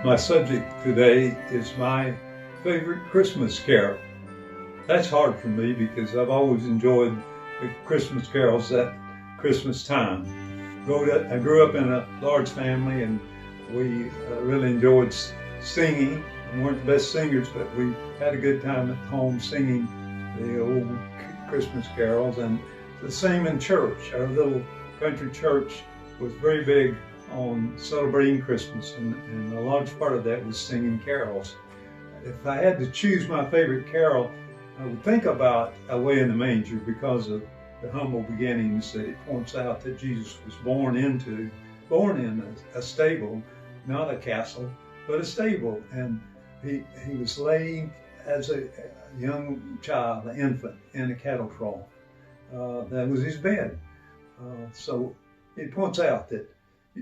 My subject today is my favorite Christmas carol. That's hard for me because I've always enjoyed the Christmas carols at Christmas time. I grew up in a large family, and we really enjoyed singing. We weren't the best singers, but we had a good time at home singing the old Christmas carols, and the same in church. Our little country church was very big on celebrating Christmas, and a large part of that was singing carols. If I had to choose my favorite carol, I would think about Away in the Manger because of the humble beginnings that it points out that Jesus was born in a stable, not a castle, but a stable. And he was laid as a young child, an infant, in a cattle trough. That was his bed. So it points out that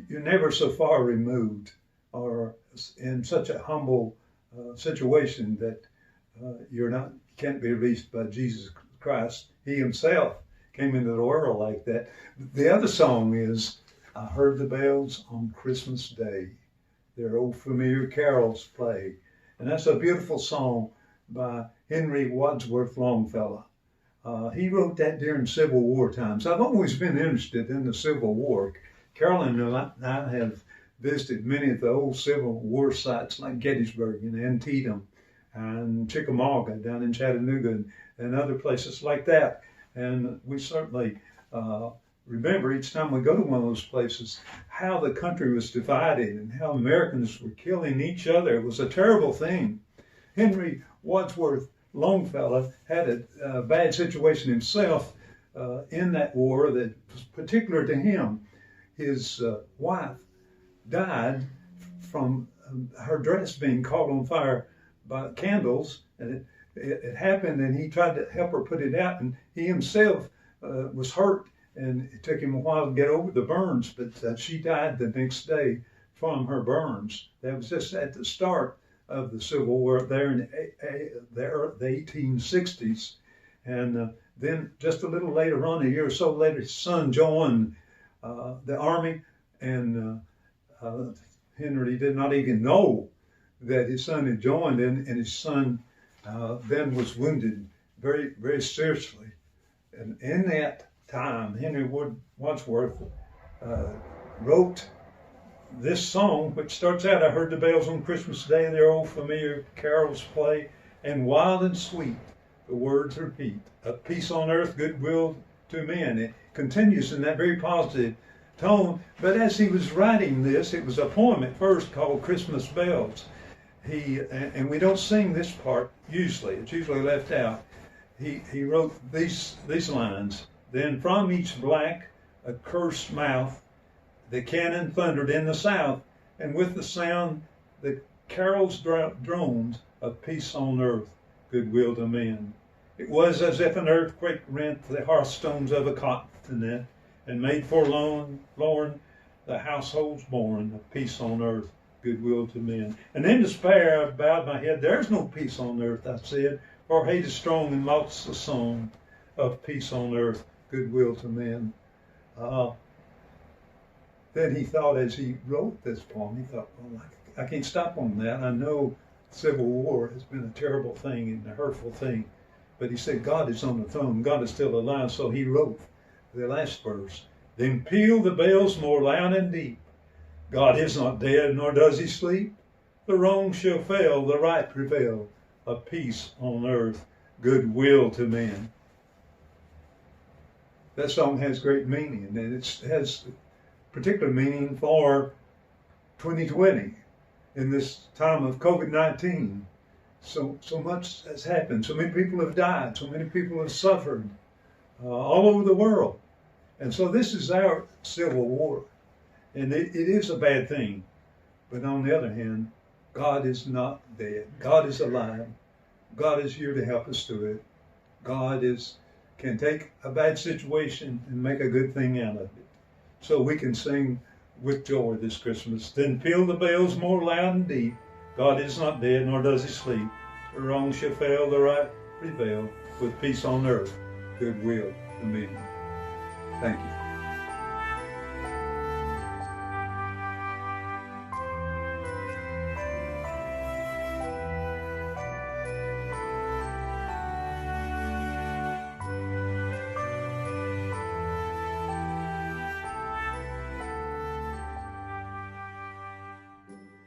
you're never so far removed or in such a humble situation that you can't be reached by Jesus Christ. He himself came into the world like that. The other song is, I heard the bells on Christmas Day, their old familiar carols play. And that's a beautiful song by Henry Wadsworth Longfellow. He wrote that during Civil War times. I've always been interested in the Civil War. Carolyn and I have visited many of the old Civil War sites like Gettysburg and Antietam and Chickamauga down in Chattanooga and other places like that. And we certainly remember each time we go to one of those places how the country was divided and how Americans were killing each other. It was a terrible thing. Henry Wadsworth Longfellow had a bad situation himself in that war that was particular to him. His wife died from her dress being caught on fire by candles, and it happened, and he tried to help her put it out, and he himself was hurt, and it took him a while to get over the burns, but she died the next day from her burns. That was just at the start of the Civil War there in the 1860s, and then just a little later on, a year or so later, his son joined the army, and Henry did not even know that his son had joined, and his son then was wounded very, very seriously. And in that time, Henry Wadsworth wrote this song, which starts out, I heard the bells on Christmas Day, their old familiar carols play, and wild and sweet the words repeat, of peace on earth, goodwill to men. It continues in that very positive tone, but as he was writing this, it was a poem at first called Christmas Bells. And we don't sing this part usually, it's usually left out. He wrote these lines, then from each black accursed mouth the cannon thundered in the south, and with the sound the carols droned of peace on earth, goodwill to men. It was as if an earthquake rent the hearthstones of a continent, and made forlorn the households born of peace on earth, goodwill to men. And in despair I bowed my head, there's no peace on earth, I said, for hate is strong and mocks the song of peace on earth, goodwill to men. Then he thought, as he wrote this poem, he thought, well, I can't stop on that. I know Civil War has been a terrible thing and a hurtful thing. But he said, God is on the throne. God is still alive. So he wrote the last verse. Then peal the bells more loud and deep. God is not dead, nor does he sleep. The wrong shall fail, the right prevail. A peace on earth, goodwill to men. That song has great meaning, and it has particular meaning for 2020 in this time of COVID-19. So much has happened. So many people have died. So many people have suffered all over the world. And so this is our Civil War. And it is a bad thing. But on the other hand, God is not dead. God is alive. God is here to help us through it. God can take a bad situation and make a good thing out of it. So we can sing with joy this Christmas. Then peal the bells more loud and deep. God is not dead, nor does he sleep. The wrong shall fail, the right prevail, with peace on earth, goodwill to men. Thank you.